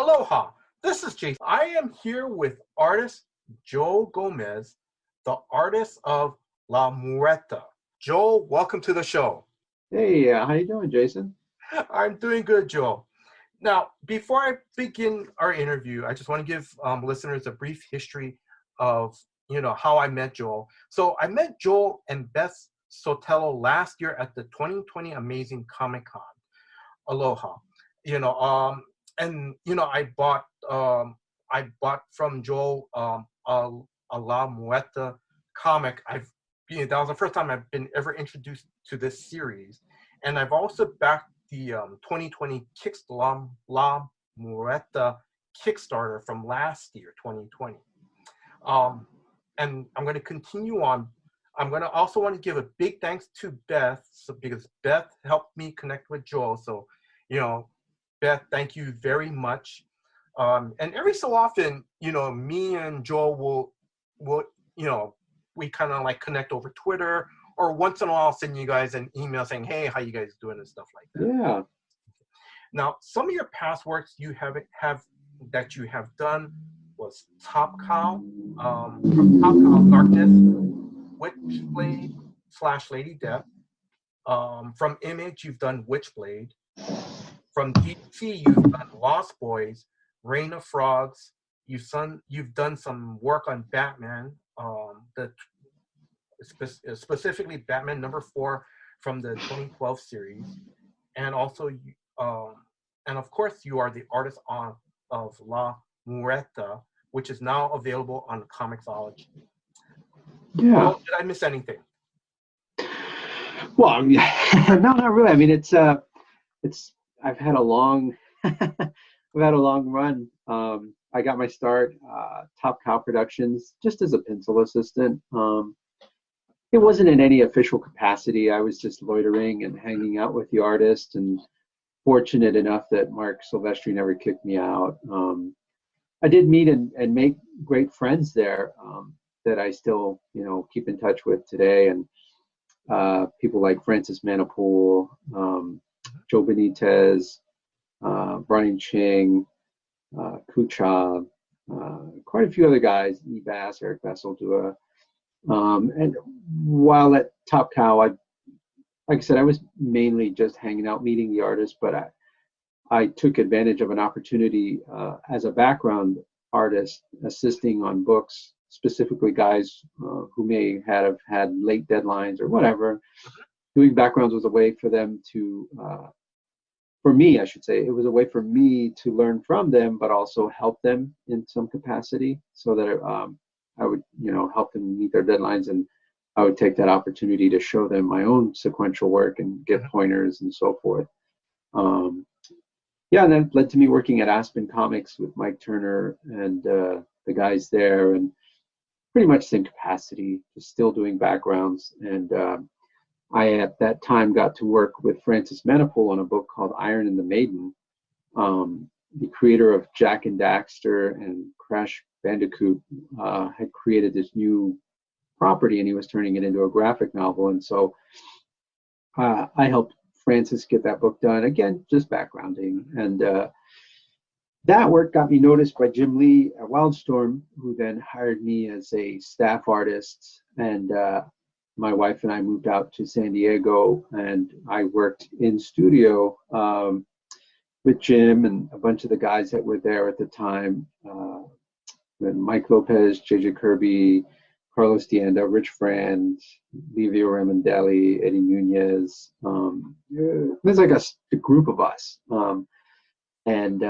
Aloha, this is Jason. I am here with artist Joel Gomez, the artist of La Muerta. Joel, welcome to the show. Hey, how you doing, Jason? I'm doing good, Joel. Now, before I begin our interview, I just want to give listeners a brief history of how I met Joel. So I met Joel and Beth Sotelo last year at the 2020 Amazing Comic Con. Aloha. I bought from Joel a La Muerta comic. That was the first time I've been ever introduced to this series, and I've also backed the 2020 La Muerta Kickstarter from last year, 2020. And I'm going to continue on. I'm going to also want to give a big thanks to Beth, because Beth helped me connect with Joel. So, Beth, thank you very much. And every so often, me and Joel will we kind of like connect over Twitter, or once in a while I'll send you guys an email saying, hey, how you guys doing and stuff like that. Yeah. Now, some of your past works that you have done was Top Cow, from Top Cow Darkness, Witchblade / Lady Death. From Image, you've done Witchblade. From DC, you've done Lost Boys, Reign of Frogs. You've done some work on Batman, specifically Batman #4 from the 2012 series, and also, and of course, you are the artist of La Muerta, which is now available on Comixology. Yeah. Oh, did I miss anything? Well, no, not really. I mean, it's I've had a long run. I got my start Top Cow Productions just as a pencil assistant. It wasn't in any official capacity. I was just loitering and hanging out with the artist, and fortunate enough that Mark Silvestri never kicked me out. I did meet and make great friends there that I still keep in touch with today, and people like Francis Manipool, Joe Benitez, Brian Ching, Kucha, quite a few other guys, E. Bass, Eric Besseldua. And while at Top Cow, like I said, I was mainly just hanging out, meeting the artists, but I took advantage of an opportunity as a background artist, assisting on books, specifically guys who may have had late deadlines or whatever. Doing backgrounds was a way for them to, for me, I should say, it was a way for me to learn from them, but also help them in some capacity, so that I would, help them meet their deadlines, and I would take that opportunity to show them my own sequential work and give pointers and so forth. And that led to me working at Aspen Comics with Mike Turner and the guys there, and pretty much same capacity, just still doing backgrounds. And I, at that time, got to work with Francis Manipool on a book called Iron and the Maiden. The creator of Jack and Daxter and Crash Bandicoot had created this new property, and he was turning it into a graphic novel. And so I helped Francis get that book done, again, just backgrounding. And that work got me noticed by Jim Lee at Wildstorm, who then hired me as a staff artist. And my wife and I moved out to San Diego, and I worked in studio with Jim and a bunch of the guys that were there at the time. And Mike Lopez, JJ Kirby, Carlos Dianda, Rich Frand, Livio Ramondelli, Eddie Nunez. There's like a group of us. And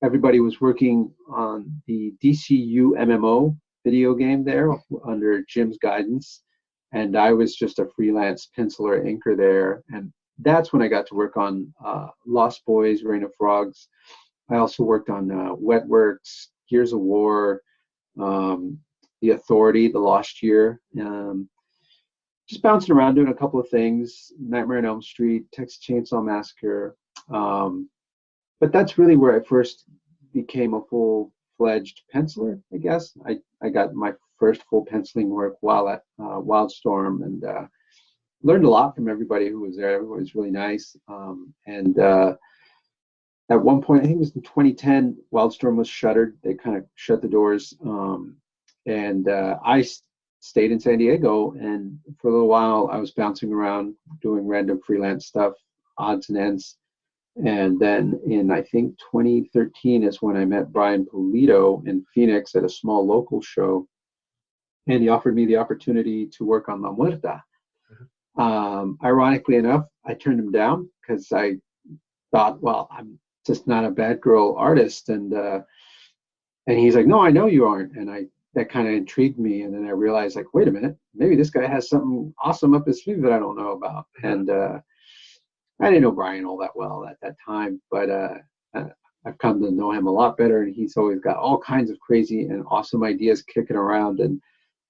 everybody was working on the DCU MMO video game there under Jim's guidance. And I was just a freelance penciler inker there. And that's when I got to work on Lost Boys, Reign of Frogs. I also worked on Wetworks, Gears of War, The Authority, The Lost Year. Just bouncing around doing a couple of things, Nightmare on Elm Street, Texas Chainsaw Massacre. But that's really where I first became a full-fledged penciler, I guess. I got my first full penciling work while at Wildstorm, and learned a lot from everybody who was there. Everybody was really nice. at one point, I think it was in 2010, Wildstorm was shuttered. They kind of shut the doors. And I stayed in San Diego. And for a little while, I was bouncing around doing random freelance stuff, odds and ends. And then in, I think, 2013 is when I met Brian Pulido in Phoenix at a small local show. And he offered me the opportunity to work on La Muerta. Ironically enough, I turned him down because I thought, well, I'm just not a bad girl artist. And he's like, no, I know you aren't. And that kind of intrigued me. And then I realized, like, wait a minute, maybe this guy has something awesome up his sleeve that I don't know about. And I didn't know Brian all that well at that time, but I've come to know him a lot better. And he's always got all kinds of crazy and awesome ideas kicking around. And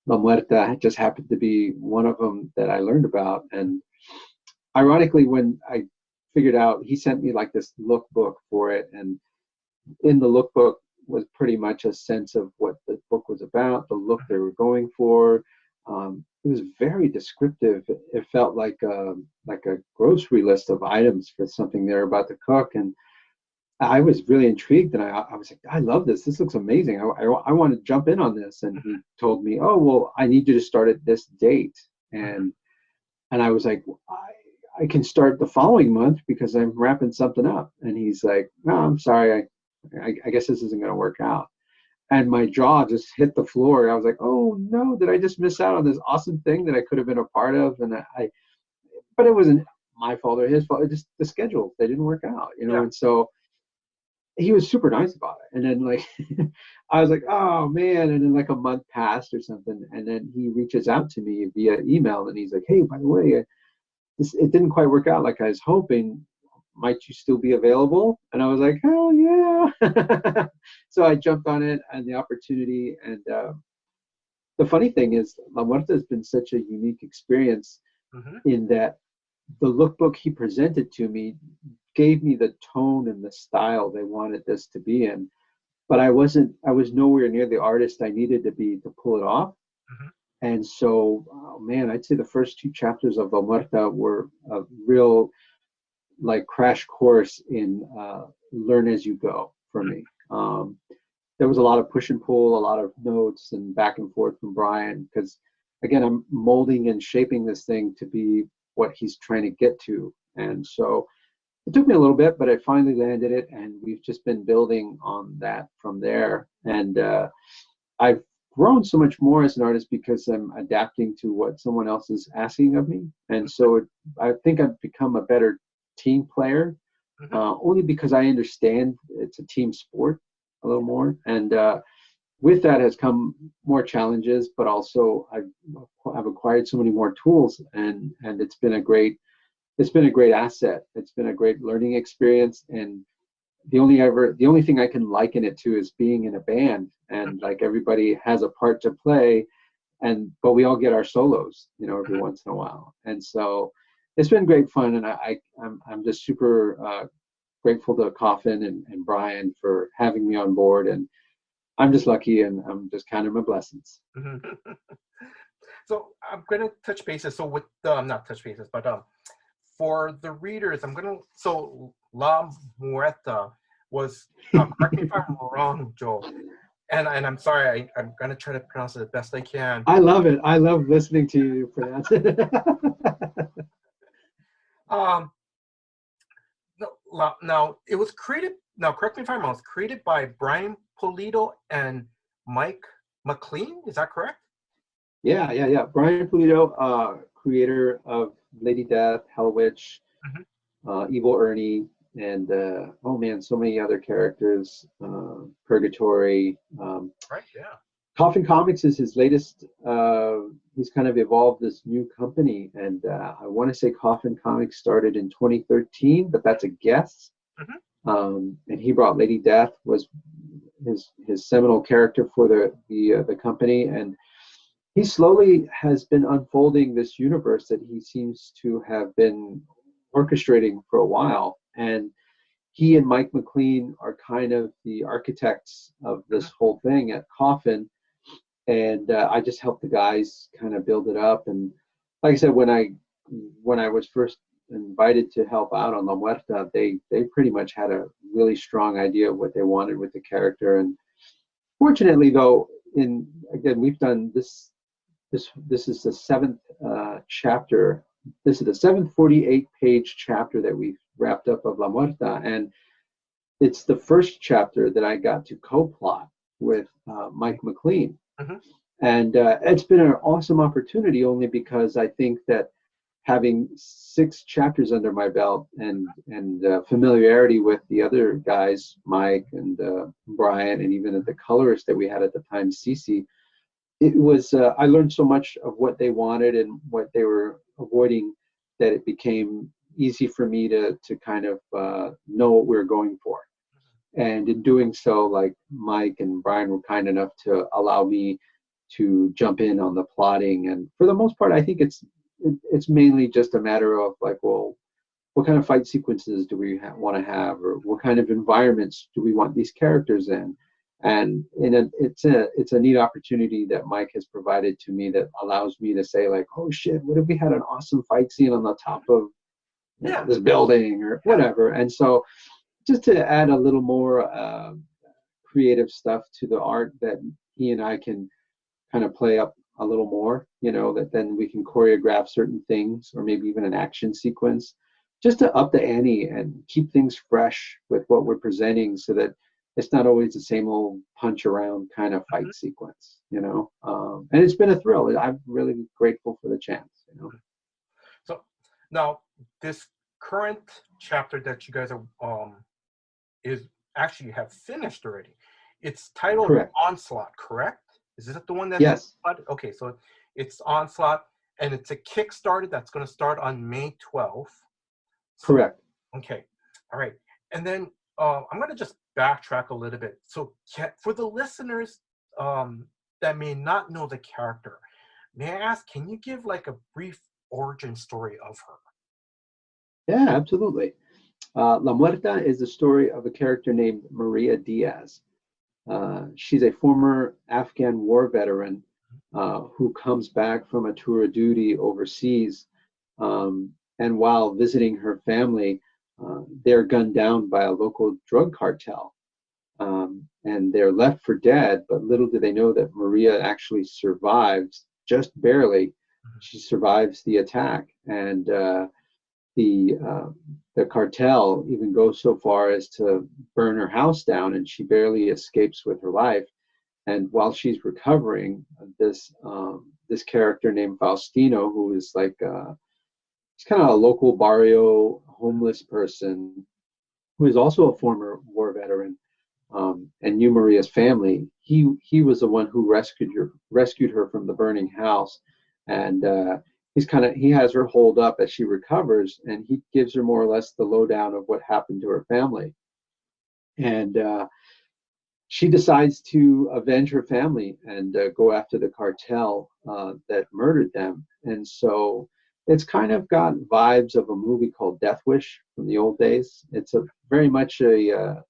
La Muerta just happened to be one of them that I learned about. And ironically, when I figured out, he sent me like this lookbook for it. And in the lookbook was pretty much a sense of what the book was about, the look they were going for. It was very descriptive. It felt like a grocery list of items for something they're about to cook. And I was really intrigued, and I was like, I love this. This looks amazing. I want to jump in on this. And he told me, oh, well, I need you to start at this date. And I was like, I can start the following month because I'm wrapping something up. And he's like, no, I'm sorry. I guess this isn't going to work out. And my jaw just hit the floor. I was like, oh no, did I just miss out on this awesome thing that I could have been a part of? And but it wasn't my fault or his fault. It just, the schedule, they didn't work out, you know? Yeah. And so he was super nice about it. And then like, I was like, oh man. And then like a month passed or something. And then he reaches out to me via email and he's like, hey, by the way, it didn't quite work out like I was hoping. Might you still be available? And I was like, hell yeah. So I jumped on it and the opportunity. And the funny thing is, La Muerta has been such a unique experience in that the lookbook he presented to me gave me the tone and the style they wanted this to be in. But I was nowhere near the artist I needed to be to pull it off. And so, oh man, I'd say the first two chapters of La Muerta were a real like crash course in learn as you go for me. There was a lot of push and pull, a lot of notes and back and forth from Brian, because again, I'm molding and shaping this thing to be what he's trying to get to. And so it took me a little bit, but I finally landed it, and we've just been building on that from there. And I've grown so much more as an artist because I'm adapting to what someone else is asking of me. And so I think I've become a better team player, only because I understand it's a team sport a little more. And with that has come more challenges, but also I've acquired so many more tools, and it's been a great asset. It's been a great learning experience. And the only thing I can liken it to is being in a band, and like everybody has a part to play, but we all get our solos, you know, every once in a while. And so it's been great fun, and I'm just super grateful to Coffin and Brian for having me on board, and I'm just lucky, and I'm just counting my blessings. So I'm gonna touch bases. So with not touch bases, but for the readers, so La Muerta was correct me if I'm wrong, Joel. And I'm sorry, I'm gonna try to pronounce it the best I can. I love it. I love listening to you pronounce it. Now it was created. Now, correct me if I'm wrong. It was created by Brian Pulido and Mike McLean. Is that correct? Yeah. Brian Pulido, creator of Lady Death, Hell Witch, Evil Ernie, and oh man, so many other characters. Purgatory. Right. Yeah. Coffin Comics is his latest. He's kind of evolved this new company, and I want to say Coffin Comics started in 2013, but that's a guess. And he brought Lady Death, was his seminal character for the company, and he slowly has been unfolding this universe that he seems to have been orchestrating for a while. And he and Mike McLean are kind of the architects of this whole thing at Coffin. And I just helped the guys kind of build it up. And like I said, when I was first invited to help out on La Muerta, they pretty much had a really strong idea of what they wanted with the character. And fortunately, though, again, we've done this. This is the seventh chapter. This is the seventh 48-page chapter that we've wrapped up of La Muerta, and it's the first chapter that I got to co-plot with Mike McLean. Mm-hmm. And it's been an awesome opportunity, only because I think that having 6 chapters under my belt and familiarity with the other guys, Mike and Brian, and even the colorist that we had at the time, Cece, it was I learned so much of what they wanted and what they were avoiding, that it became easy for me to kind of know what we were going for. And in doing so, like, Mike and Brian were kind enough to allow me to jump in on the plotting. And for the most part, I think it's mainly just a matter of, like, well, what kind of fight sequences do we want to have, or what kind of environments do we want these characters in? And it's a neat opportunity that Mike has provided to me that allows me to say, like, oh shit, what if we had an awesome fight scene on the top of this building or whatever? And so just to add a little more creative stuff to the art, that he and I can kind of play up a little more, that then we can choreograph certain things, or maybe even an action sequence, just to up the ante and keep things fresh with what we're presenting, so that it's not always the same old punch around kind of fight sequence, and it's been a thrill. I'm really grateful for the chance, So now this current chapter that you guys are is actually have finished already. It's titled Correct. Onslaught, correct? Is this the one that? Yes. Okay, so it's Onslaught, and it's a Kickstarter that's going to start on May 12th. Correct. Okay, all right. And then I'm going to just backtrack a little bit. So for the listeners that may not know the character, may I ask, can you give like a brief origin story of her? Yeah, absolutely. La Muerta is the story of a character named Maria Diaz. She's a former Afghan war veteran who comes back from a tour of duty overseas. And while visiting her family, they're gunned down by a local drug cartel. And they're left for dead, but little do they know that Maria actually survives, just barely. She survives the attack. And the cartel even goes so far as to burn her house down, and she barely escapes with her life. And while she's recovering, this character named Faustino, who is like he's kind of a local barrio homeless person, who is also a former war veteran, and knew Maria's family. He was the one who rescued her from the burning house, and he has her holed up as she recovers, and he gives her more or less the lowdown of what happened to her family. And she decides to avenge her family and go after the cartel that murdered them. And so it's kind of got vibes of a movie called Death Wish from the old days. It's very much a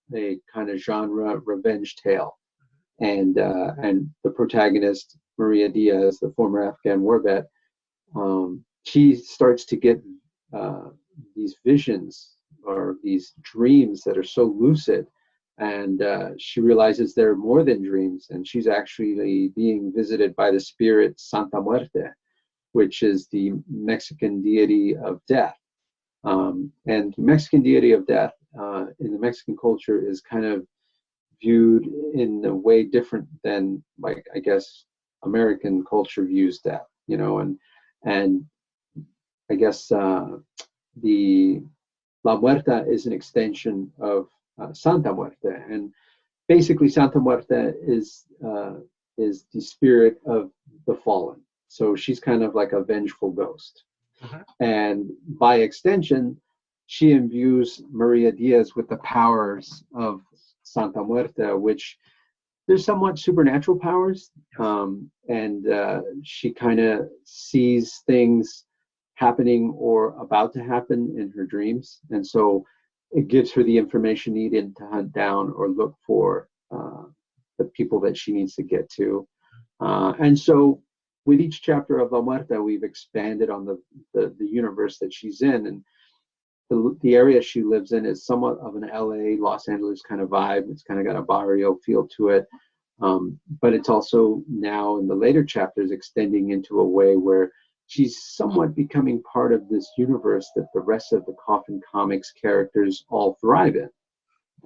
kind of genre revenge tale. And the protagonist, Maria Diaz, the former Afghan war vet, she starts to get these visions or these dreams that are so lucid, and she realizes they're more than dreams, and she's actually being visited by the spirit Santa Muerte, which is the Mexican deity of death. And the Mexican deity of death in the Mexican culture is kind of viewed in a way different than, like, I guess, American culture views death, and I guess the La Muerta is an extension of Santa Muerte, and basically Santa Muerte is the spirit of the fallen. So she's kind of like a vengeful ghost, and by extension, she imbues Maria Diaz with the powers of Santa Muerte, which there's somewhat supernatural powers, and she kind of sees things happening or about to happen in her dreams, and so it gives her the information needed to hunt down or look for the people that she needs to get to. And so with each chapter of La Muerta, we've expanded on the universe that she's in, and the area she lives in is somewhat of an LA, Los Angeles kind of vibe. It's kind of got a barrio feel to it. But it's also now in the later chapters extending into a way where she's somewhat becoming part of this universe that the rest of the Coffin Comics characters all thrive in.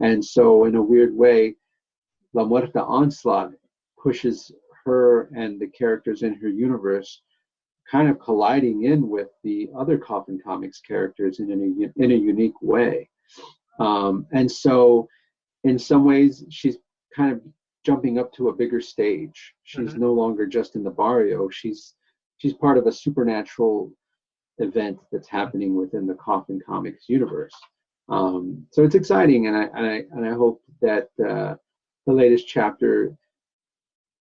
And so in a weird way, La Muerta Onslaught pushes her and the characters in her universe kind of colliding in with the other Coffin Comics characters in a unique way. And so in some ways, she's kind of jumping up to a bigger stage. She's no longer just in the barrio. She's part of a supernatural event that's happening within the Coffin Comics universe. So it's exciting, and I hope that the latest chapter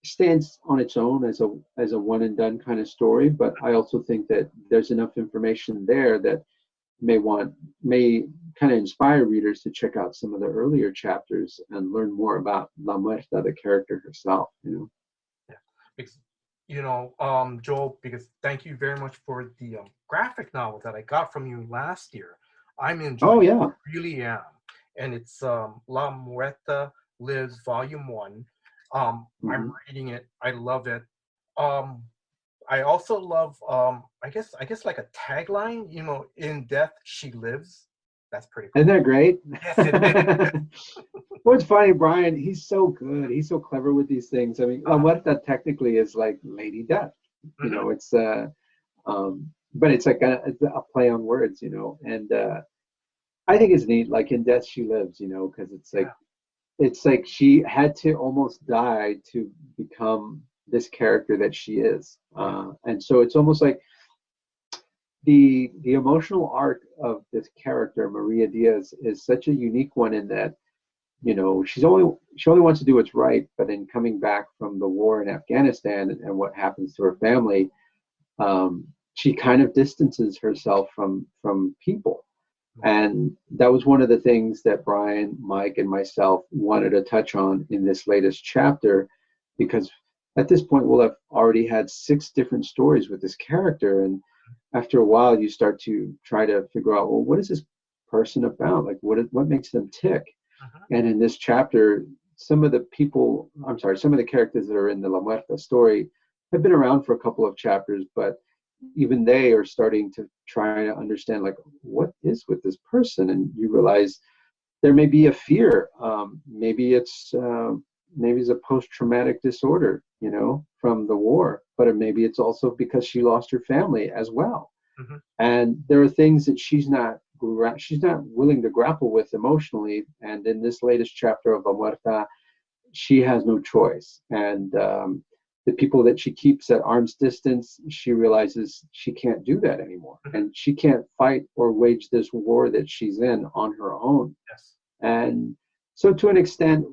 stands on its own as a one and done kind of story. But I also think that there's enough information there that may kind of inspire readers to check out some of the earlier chapters and learn more about La Muerta, the character herself. Yeah. Because, Joel, because thank you very much for the graphic novel that I got from you last year. I'm enjoying it. I really am. And it's La Muerta Lives Volume 1. I'm reading it. I love it. I also love, I guess like a tagline, in death she lives. That's pretty cool. Isn't that great? Yes, it is. What's funny, Brian, he's so good. He's so clever with these things. I mean, what that technically is like Lady Death. It's but it's like a play on words, and I think it's neat, like in death she lives, because it's like she had to almost die to become this character that she is. And so it's almost like the emotional arc of this character, Maria Diaz, is such a unique one in that, she only wants to do what's right, but in coming back from the war in Afghanistan and what happens to her family, she kind of distances herself from people. And that was one of the things that Brian, Mike, and myself wanted to touch on in this latest chapter, because at this point we'll have already had 6 different stories with this character, and after a while you start to try to figure out, well, what is this person about? Like, what makes them tick? And in this chapter, some of the characters that are in the La Muerta story have been around for a couple of chapters, but even they are starting to try to understand, like, what is with this person? And you realize there may be a fear. Maybe it's a post-traumatic disorder, from the war, but maybe it's also because she lost her family as well. And there are things that she's not willing to grapple with emotionally. And in this latest chapter of La Muerta, she has no choice. And the people that she keeps at arm's distance, she realizes she can't do that anymore. And she can't fight or wage this war that she's in on her own. Yes. And so to an extent,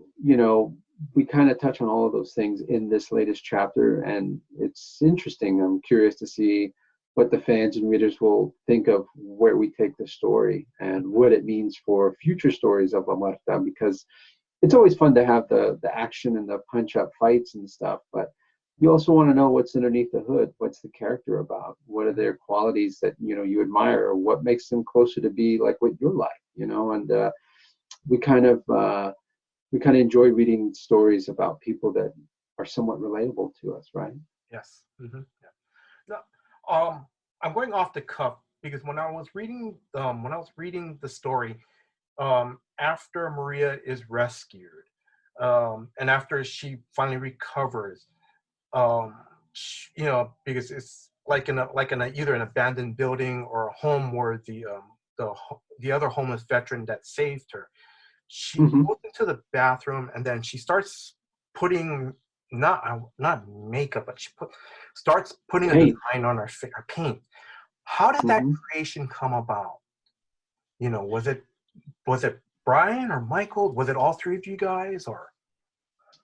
we kind of touch on all of those things in this latest chapter, and it's interesting. I'm curious to see what the fans and readers will think of where we take the story and what it means for future stories of La Muerta, because it's always fun to have the action and the punch-up fights and stuff, but you also want to know what's underneath the hood. What's the character about? What are their qualities that you admire, or what makes them closer to be like what you're like, and we kind of enjoy reading stories about people that are somewhat relatable to us, right? Yes. Yeah. Now, I'm going off the cuff because when I was reading the story, after Maria is rescued, and after she finally recovers, because it's like in either an abandoned building or a home where the other homeless veteran that saved her, she goes into the bathroom and then she starts putting not makeup, but starts putting a design on her paint. How did that creation come about? Was it Brian or Michael? Was it all 3 of you guys, or?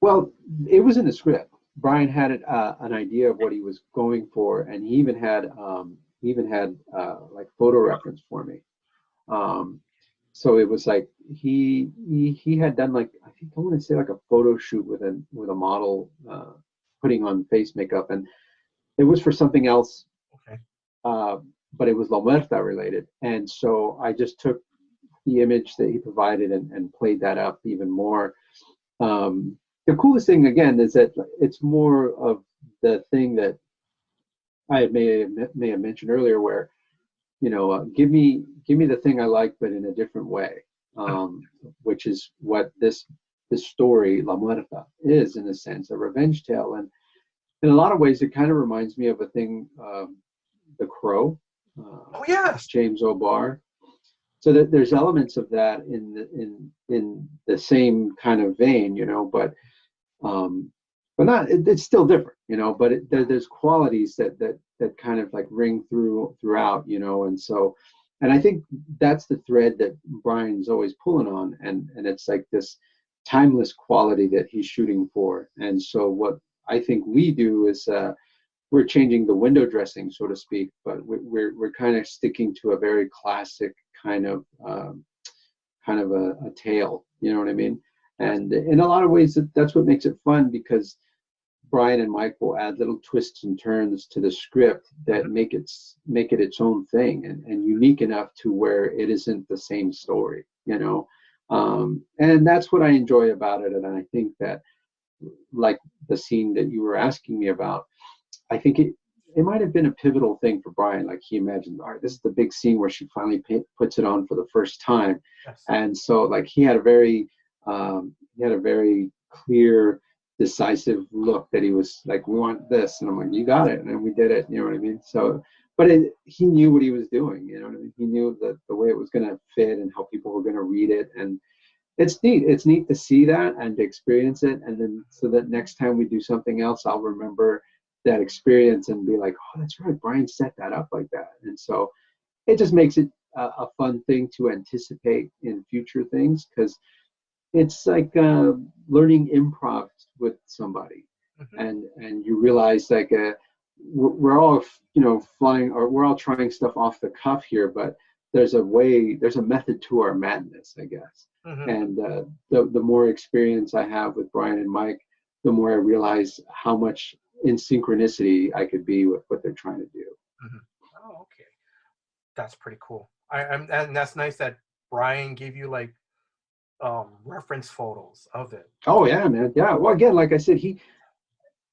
Well, it was in the script. Brian had an idea of what he was going for, and he even had like photo reference for me. So it was like he had done, like, I think I want to say like a photo shoot with a model putting on face makeup, and it was for something else. Okay. but it was La Muerta related. And so I just took the image that he provided and played that up even more. The coolest thing again is that it's more of the thing that I may have mentioned earlier, where give me the thing I like, but in a different way, which is what this story La Muerta is, in a sense, a revenge tale. And in a lot of ways, it kind of reminds me of a thing, The Crow, Oh yes. James O'Barr. So that there's elements of that in the same kind of vein, um, but not. It's still different, But there's qualities that kind of like ring throughout, And so, and I think that's the thread that Brian's always pulling on, and it's like this timeless quality that he's shooting for. And so, what I think we do is we're changing the window dressing, so to speak, but we're kind of sticking to a very classic kind of a tale. You know what I mean? And in a lot of ways, that's what makes it fun, because Brian and Mike will add little twists and turns to the script that make it its own thing, and unique enough to where it isn't the same story. And that's what I enjoy about it. And I think that, like the scene that you were asking me about, I think it might have been a pivotal thing for Brian. Like, he imagined, all right, this is the big scene where she finally puts it on for the first time. Yes. And so, like, he had a very clear, decisive look that he was like, we want this. And I'm like, you got it. And we did it. You know what I mean? So, but he knew what he was doing. You know what I mean? He knew the way it was going to fit and how people were going to read it. And it's neat. It's neat to see that and to experience it. And then, so that next time we do something else, I'll remember that experience and be like, oh, that's right, Brian set that up like that. And so it just makes it a fun thing to anticipate in future things, because it's like learning improv with somebody. And you realize, like, we're all flying, or we're all trying stuff off the cuff here, but there's a method to our madness, I guess. And the more experience I have with Brian and Mike, the more I realize how much in synchronicity I could be with what they're trying to do. Oh, okay, that's pretty cool. And that's nice that Brian gave you like reference photos of it. Oh yeah, man. Yeah. Well, again, like I said,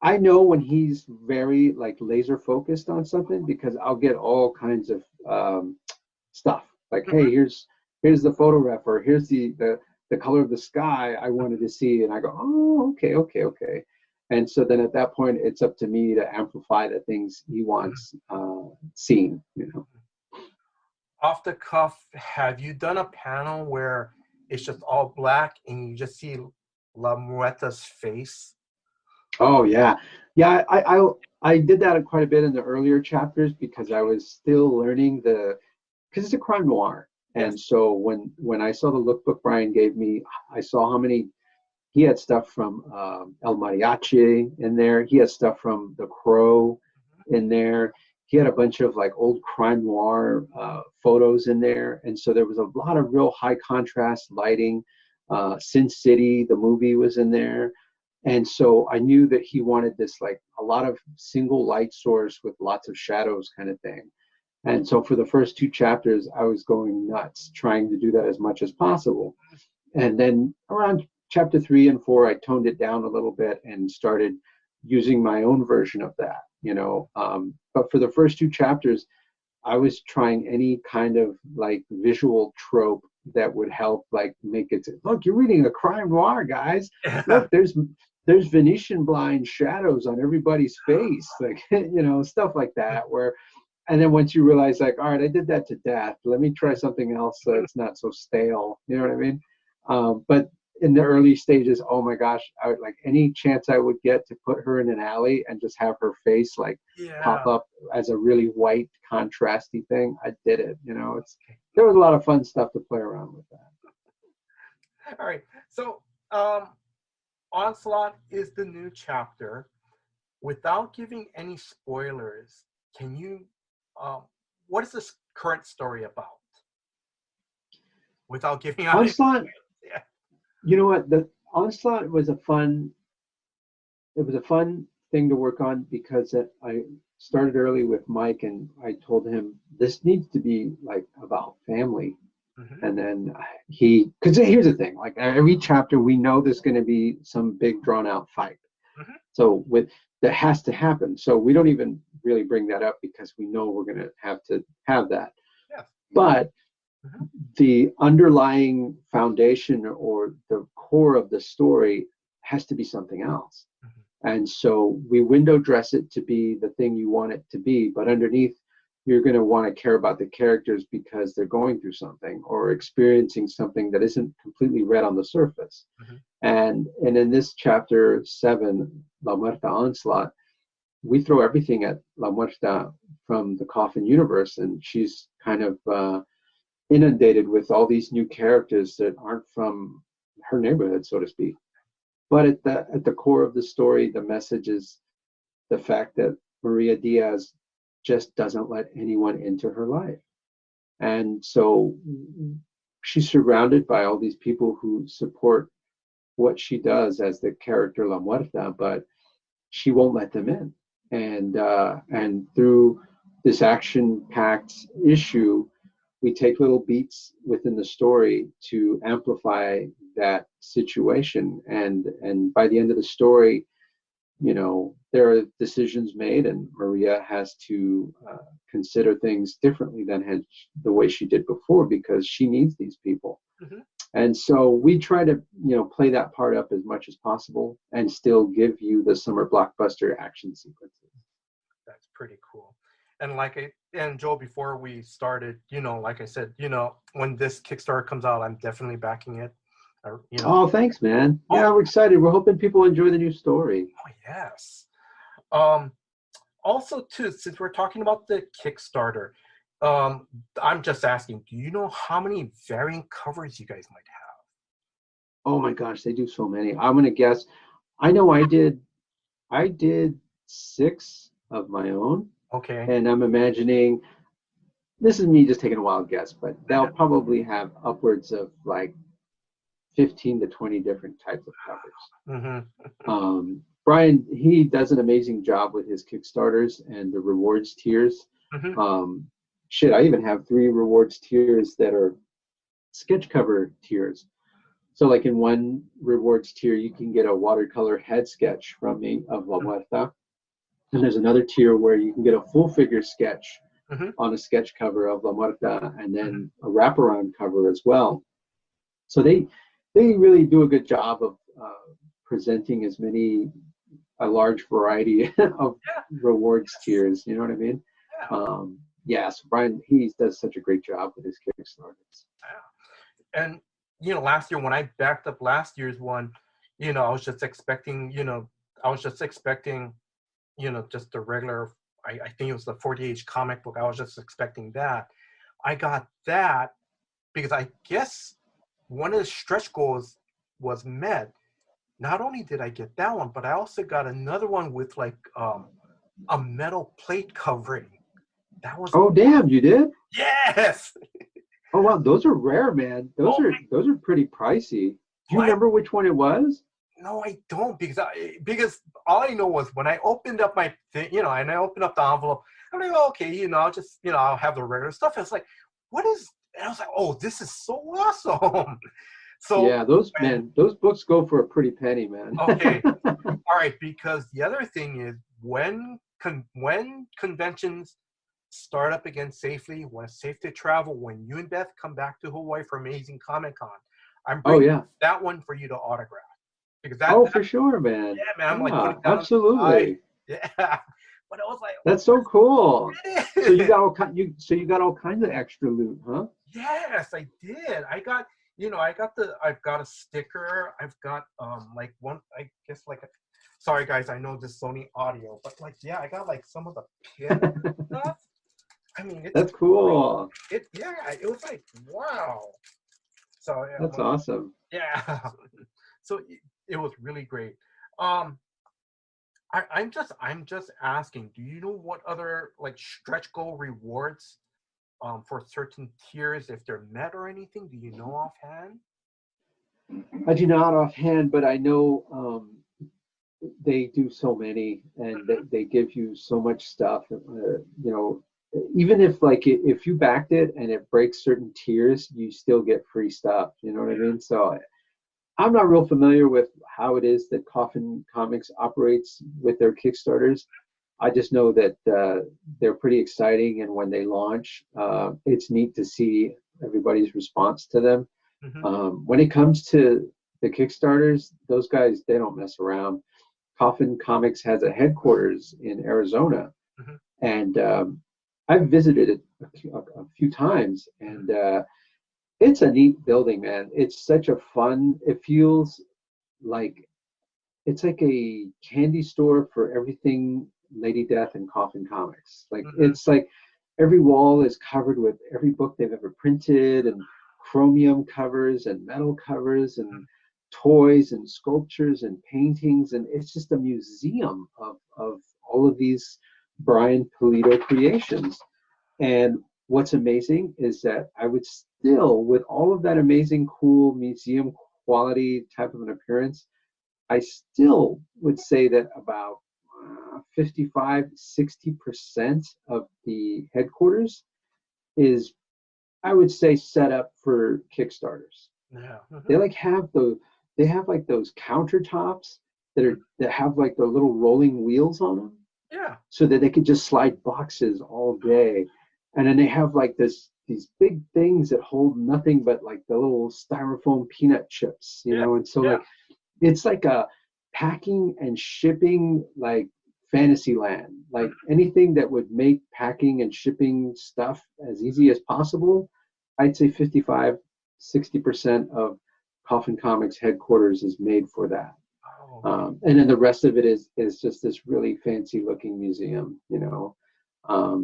I know when he's very like laser focused on something, because I'll get all kinds of stuff like, hey, here's the photo ref, or here's the color of the sky I wanted to see, and I go, oh, okay. And so then at that point, it's up to me to amplify the things he wants seen. Off the cuff, have you done a panel where it's just all black and you just see La Muerta's face? Oh yeah. I did that quite a bit in the earlier chapters, because I was still learning because it's a crime noir. Yes. And so when I saw the lookbook Brian gave me, I saw how many. He had stuff from El Mariachi in there. He had stuff from The Crow in there. He had a bunch of like old crime noir photos in there. And so there was a lot of real high contrast lighting. Sin City, the movie, was in there. And so I knew that he wanted this, like, a lot of single light source with lots of shadows kind of thing. And so for the first two chapters, I was going nuts trying to do that as much as possible. And then around chapter 3 and 4, I toned it down a little bit and started using my own version of that, But for the first two chapters, I was trying any kind of like visual trope that would help, like, make it, look, you're reading a crime noir, guys. Look, there's Venetian blind shadows on everybody's face, like, stuff like that. And then once you realize, like, all right, I did that to death. Let me try something else so it's not so stale. You know what I mean? But in the early stages, oh my gosh, I would, like, any chance I would get to put her in an alley and just have her face like pop up as a really white contrasty thing, I did it. There was a lot of fun stuff to play around with that. All right. So Onslaught is the new chapter. Without giving any spoilers, can you what is this current story about? Without giving out Onslaught. Yeah. You know what? The Onslaught was a fun thing to work on, because started early with Mike, and I told him this needs to be like about family. Hmm. And then because here's the thing, like every chapter, we know there's going to be some big drawn out fight. Hmm. So that has to happen. So we don't even really bring that up because we know we're going to have that. Yeah. But Hmm. the underlying foundation or the core of the story has to be something else. Hmm. And so we window dress it to be the thing you want it to be, but underneath, you're going to want to care about the characters because they're going through something or experiencing something that isn't completely read on the surface. Hmm. And in this chapter 7, La Muerta Onslaught, we throw everything at La Muerta from the Coffin universe, and she's kind of inundated with all these new characters that aren't from her neighborhood, so to speak. But at the core of the story, the message is the fact that Maria Diaz just doesn't let anyone into her life. And so she's surrounded by all these people who support what she does as the character La Muerta, but she won't let them in. And through this action-packed issue, we take little beats within the story to amplify that situation. And by the end of the story, there are decisions made, and Maria has to consider things differently than the way she did before because she needs these people. Hmm. And so we try to, play that part up as much as possible and still give you the summer blockbuster action sequences. That's pretty cool. And Joe, before we started, like I said, when this Kickstarter comes out, I'm definitely backing it. You know. Oh, thanks, man. Oh, Yeah, we're excited. We're hoping people enjoy the new story. oh yes. Um, Also, too, since we're talking about the Kickstarter, um, I'm just asking, do you know how many variant covers you guys might Oh my gosh, they do so many. I'm gonna guess. I know I did 6 of my own, have? Okay. and I'm imagining this is me just taking a wild guess, but they'll Uh-huh. probably have upwards of like 15 to 20 different types of covers. Mm-hmm. Brian, he does an amazing job with his Kickstarters and the rewards tiers. Mm-hmm. Um, Shit, I even have 3 rewards tiers that are sketch cover tiers. So, like in one rewards tier, you can get a watercolor head sketch from me of La Muerta. And there's another tier where you can get a full figure sketch Mm-hmm. on a sketch cover of La Muerta and Mm-hmm. then a wraparound cover as well. So they really do a good job of presenting a large variety of Yeah. rewards Yes. tiers. You know what I mean? Yeah. Yeah, so Brian, he does such a great job with his Kickstarters. Yeah. And last year when I backed up last year's one, I was just expecting, I was just expecting, just the regular. I think it was the 40H comic book. I was just expecting that. I got that because I guess one of the stretch goals was met. Not only did I get that one, but I also got another one with like a metal plate covering. That was Oh, damn, you did? yes. Oh wow, those are rare, man. Those Oh are those are pretty pricey. Do you my! remember which one it was? No, I don't because all I know was when I opened up my thing, and I opened up the envelope. I'm like, oh, okay, I'll just, I'll have the regular stuff. It's like, what is? And I was like, oh, this is so awesome. So Yeah, those when man, those books go for a pretty penny, man. okay, all right, because the other thing is when conventions start up again safely, when it's safe to travel, when you and Beth come back to Hawaii for Amazing Comic Con, I'm Oh bringing yeah. that one for you to autograph because that Oh, for sure, man. yeah, man, I'm like Yeah, putting that on the side. absolutely. Yeah, but I was like, That's so cool. So it is. you got all kinds of extra loot, huh? Yes, I did. I've got a sticker. I've got like one. I guess like sorry guys, I know this Sony audio, but like yeah, I got like some of the pin stuff. I mean, it's That's cool. yeah, it was like wow. So yeah, That's awesome. yeah. So it was really great. Um, I'm just asking. Do you know what other like stretch goal rewards for certain tiers if they're met or anything? Do you know offhand? I do not offhand, but I know they do so many, and they give you so much stuff. Even if like if you backed it and it breaks certain tiers, you still get free stuff. You know what I mean? So I'm not real familiar with how it is that Coffin Comics operates with their Kickstarters. I just know that they're pretty exciting, and when they launch, it's neat to see everybody's response to them. When it comes to the Kickstarters, those guys, they don't mess around. Coffin Comics has a headquarters in Arizona, and I've visited it a few times, and it's a neat building, man. It's such a fun, it feels like it's like a candy store for everything Lady Death and Coffin Comics. Like it's like every wall is covered with every book they've ever printed, and chromium covers and metal covers and toys and sculptures and paintings, and it's just a museum of all of these Brian Pulido creations. And what's amazing is that I would still, with all of that amazing, cool museum quality type of an appearance, I still would say that about 55-60% of the headquarters is, I would say, set up for Kickstarters. They like they have like those countertops that have like the little rolling wheels on them. So that they can just slide boxes all day. And then they have like these big things that hold nothing but like the little styrofoam peanut chips, and so like it's like a packing and shipping like fantasy land. Like anything that would make packing and shipping stuff as easy as possible, I'd say 55-60% of Coffin Comics headquarters is made for that. And then the rest of it is just this really fancy looking museum,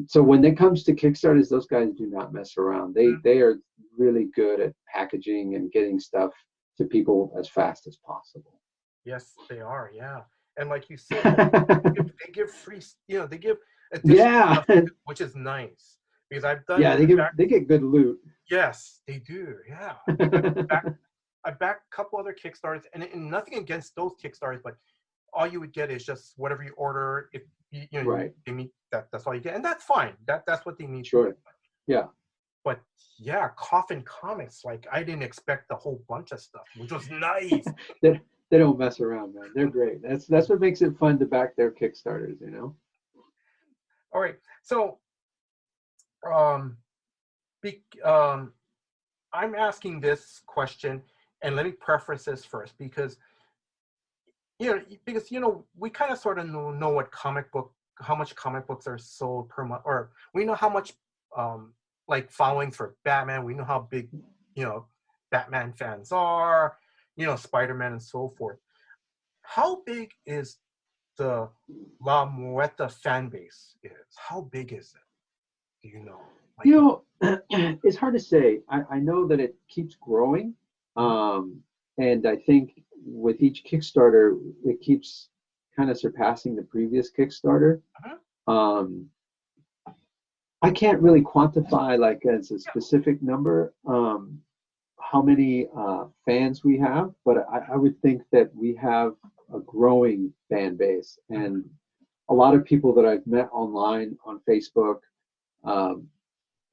So when it comes to Kickstarters, those guys do not mess around. They are really good at packaging and getting stuff to people as fast as possible. Yes, they are. Yeah, and like you said, they give free. They give additional stuff, which is nice because I've done. Yeah, they get good loot. Yes, they do. Yeah, I backed a couple other Kickstarters, and nothing against those Kickstarters, but all you would get is just whatever you order. If they meet that, that's all you get, and that's fine. That's what they need. Sure. Yeah. But yeah, Coffin Comics, like I didn't expect a whole bunch of stuff, which was nice. They don't mess around, man. They're great. That's what makes it fun to back their Kickstarters, All right. So, I'm asking this question, and let me preface this first because we kind of sort of know what how much comic books are sold per month, or we know how much like followings for Batman. We know how big Batman fans are, Spider-Man and so forth. How big is the La Muerta fan base is? How big is it? Do you know? It's hard to say. I know that it keeps growing. And I think with each Kickstarter, it keeps kind of surpassing the previous Kickstarter. I can't really quantify like as a specific number how many fans we have, but I would think that we have a growing fan base, and a lot of people that I've met online on Facebook,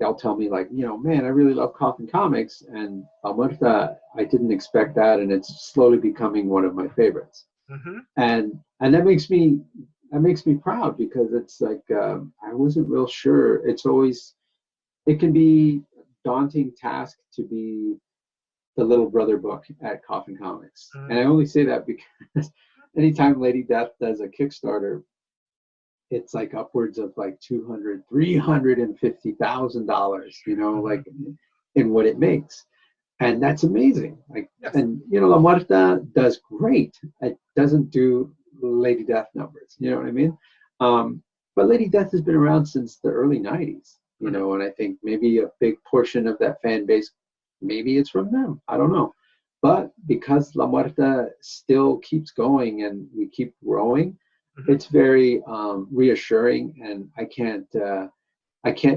they'll tell me like, man, I really love Coffin Comics, and Muerta, I didn't expect that, and it's slowly becoming one of my favorites. And that makes me proud because it's like I wasn't real sure. It can be daunting task to be the little brother book at Coffin Comics. And I only say that because anytime Lady Death does a Kickstarter, it's like upwards of like $350,000, like in what it makes. And that's amazing. Like, and La Muerta does great. It doesn't do Lady Death numbers, you know what I mean? But Lady Death has been around since the early 90s, and I think maybe a big portion of that fan base, maybe it's from them. I don't know. But because La Muerta still keeps going and we keep growing, it's very reassuring, and I can't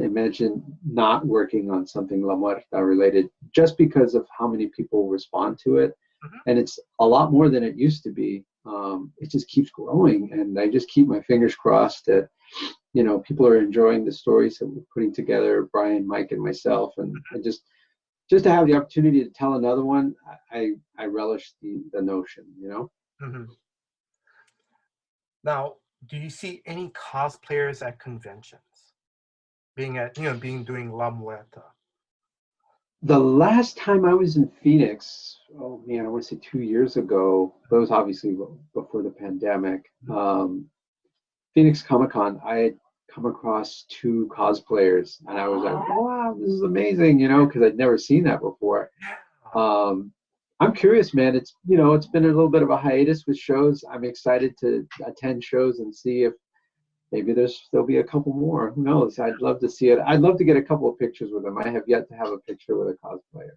imagine not working on something La Muerta related just because of how many people respond to it. And it's a lot more than it used to be. it just keeps growing, and I just keep my fingers crossed that people are enjoying the stories that we're putting together, Brian, Mike, and myself, and just to have the opportunity to tell another one, I relish the notion. Mm-hmm. Now, do you see any cosplayers at conventions? Doing La Muerta. The last time I was in Phoenix, oh man, I want to say 2 years ago, but it was obviously before the pandemic. Phoenix Comic Con, I had come across two cosplayers, and I was like, wow, this is amazing, because I'd never seen that before. I'm curious, man. It's been a little bit of a hiatus with shows. I'm excited to attend shows and see if maybe there'll be a couple more. Who knows? I'd love to see it. I'd love to get a couple of pictures with them. I have yet to have a picture with a cosplayer.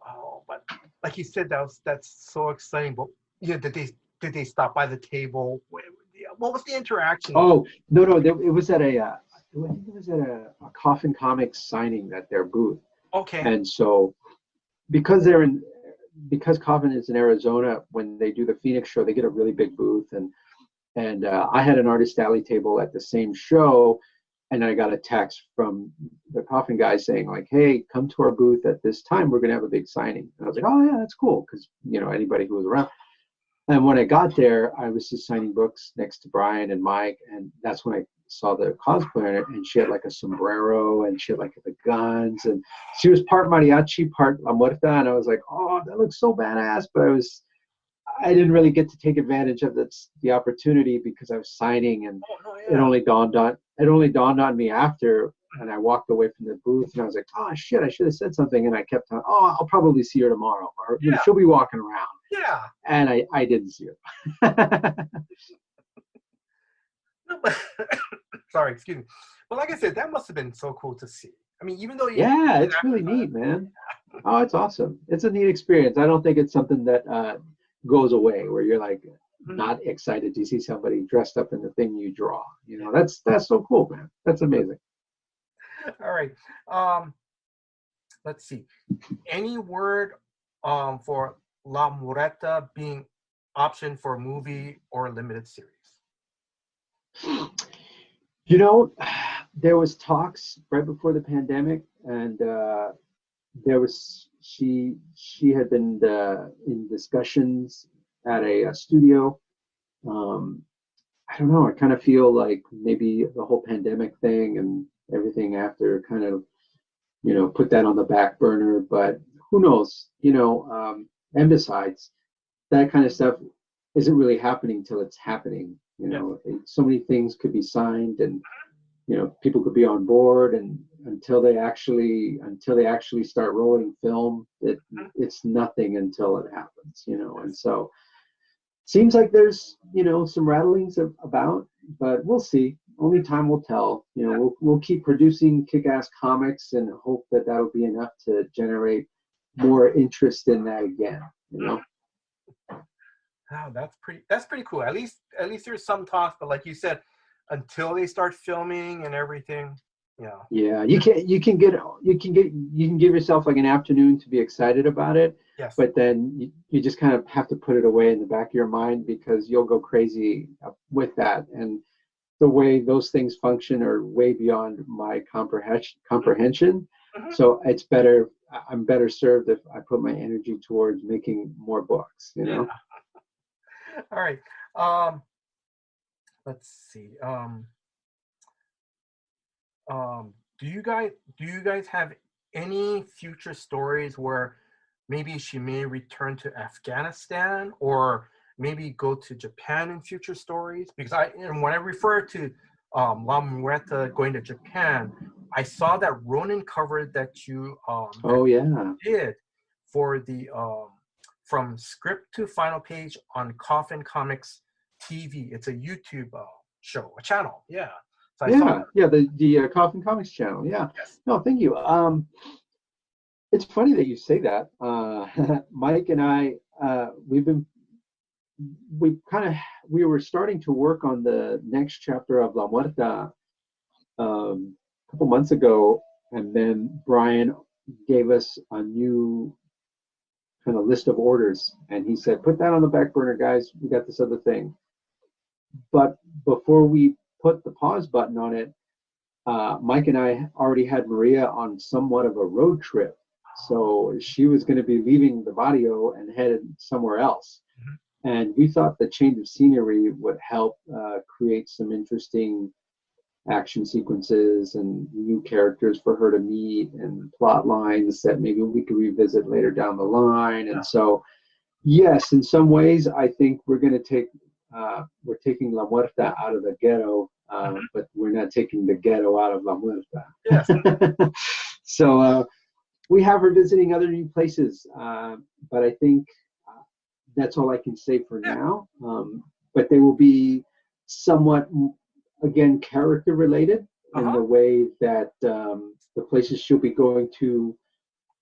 Oh, but like you said, that's so exciting. But yeah, did they stop by the table? What was the interaction? Oh no, it was at I think it was at a Coffin Comics signing at their booth. Okay. And so because Coffin is in Arizona, when they do the Phoenix show, they get a really big booth, and I had an artist alley table at the same show, and I got a text from the Coffin guy saying like, hey, come to our booth at this time, we're going to have a big signing. And I was like, oh yeah, that's cool, because anybody who was around. And when I got there, I was just signing books next to Brian and Mike, and that's when I saw the cosplayer, and she had like a sombrero, and she had like the guns, and she was part mariachi, part La Muerta, and I was like, oh, that looks so badass, but I didn't really get to take advantage of the opportunity because I was signing, and it only dawned on me after, and I walked away from the booth, and I was like, oh shit, I should have said something, and I kept on, oh, I'll probably see her tomorrow, or she'll be walking around. Yeah. And I didn't see her. No, but sorry, excuse me. But like I said, that must have been so cool to see. I mean, even though yeah, it's really neat, man. Oh, it's awesome. It's a neat experience. I don't think it's something that goes away, where you're like not excited to see somebody dressed up in the thing you draw. That's so cool, man. That's amazing. All right. Let's see. Any word for La Muerta being option for a movie or a limited series? There was talks right before the pandemic, and there was she had been in discussions at a studio. I don't know. I kind of feel like maybe the whole pandemic thing and everything after kind of put that on the back burner. But who knows? And besides, that kind of stuff isn't really happening till it's happening. So many things could be signed, and people could be on board, and until they actually start rolling film, it's nothing until it happens. And so seems like there's some rattlings about, but we'll see. Only time will tell. We'll keep producing kick-ass comics and hope that that'll be enough to generate more interest in that again. Wow, that's pretty cool. At least there's some talks, but like you said, until they start filming and everything, Yeah, you can give yourself like an afternoon to be excited about it. Yes. But then you just kind of have to put it away in the back of your mind, because you'll go crazy with that. And the way those things function are way beyond my comprehension. Mm-hmm. So I'm better served if I put my energy towards making more books, Yeah. All right. Let's see. Do you guys have any future stories where maybe she may return to Afghanistan, or maybe go to Japan in future stories? Because when I refer to La Muerta going to Japan, I saw that Ronin cover that you did for the from script to final page on Coffin Comics TV. It's a YouTube show, a channel. Yeah. So the Coffin Comics channel. Yeah. Yes. No, thank you. It's funny that you say that. Mike and I, we were starting to work on the next chapter of La Muerta a couple months ago, and then Brian gave us a new kind of list of orders, and he said, "Put that on the back burner, guys. We got this other thing." But before we put the pause button on it, Mike and I already had Maria on somewhat of a road trip. So she was going to be leaving the barrio and headed somewhere else. And we thought the change of scenery would help create some interesting action sequences and new characters for her to meet and plot lines that maybe we could revisit later down the line. And so, yes, in some ways, I think we're going to we're taking La Muerta out of the ghetto, but we're not taking the ghetto out of La Muerta. Yes. So we have her visiting other new places, but I think that's all I can say for now. But they will be somewhat, again, character related in the way that the places she'll be going to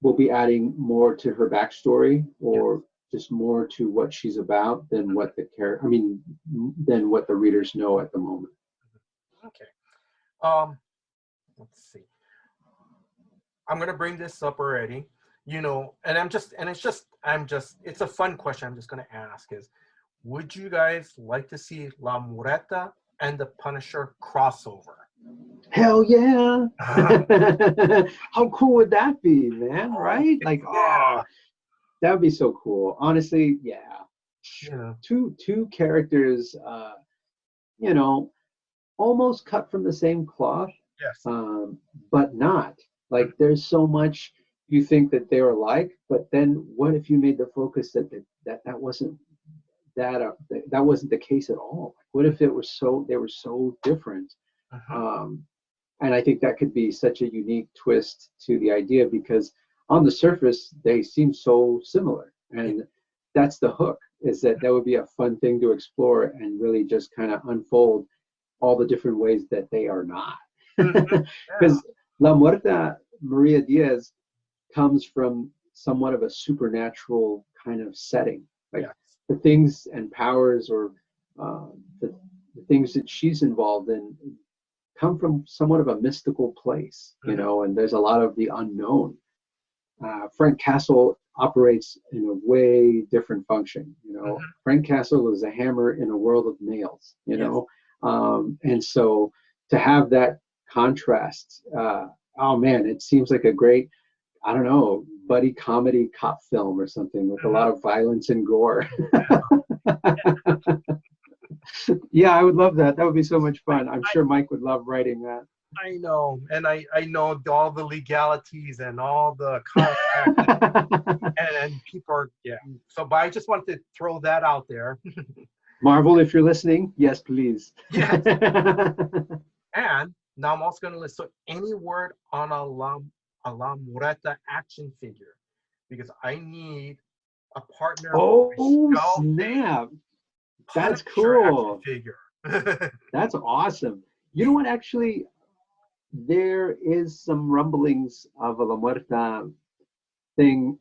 will be adding more to her backstory, or just more to what she's about than what the than what the readers know at the moment. Okay. Let's see. I'm gonna bring this up already. And it's a fun question I'm just gonna ask is, would you guys like to see La Muerta and the Punisher crossover? Hell yeah. How cool would that be, man? Right? Like, that would be so cool. Honestly, yeah. Two characters, almost cut from the same cloth. Yes. But not. Like, there's so much you think that they're alike, but then what if you made the focus that wasn't that wasn't the case at all? What if they were so different? And I think that could be such a unique twist to the idea, because on the surface they seem so similar, and that's the hook, is that would be a fun thing to explore and really just kind of unfold all the different ways that they are not. Because La Muerta, Maria Diaz, comes from somewhat of a supernatural kind of setting. Like the things and powers, or the things that she's involved in, come from somewhat of a mystical place, and there's a lot of the unknown. Frank Castle operates in a way different function. Frank Castle is a hammer in a world of nails, and so to have that contrast, oh man, it seems like a great, I don't know, buddy comedy cop film or something with a lot of violence and gore. Yeah, I would love that. That would be so much fun. I'm sure Mike would love writing that. I know, and I know all the legalities and all the contracts, and people are So, but I just wanted to throw that out there. Marvel, if you're listening, yes, please. Yes. And now I'm also going to list any word on a La Muerta action figure, because I need a partner. Oh, snap. That's cool. Figure. That's awesome. You know what? Actually, there is some rumblings of a La Muerta thing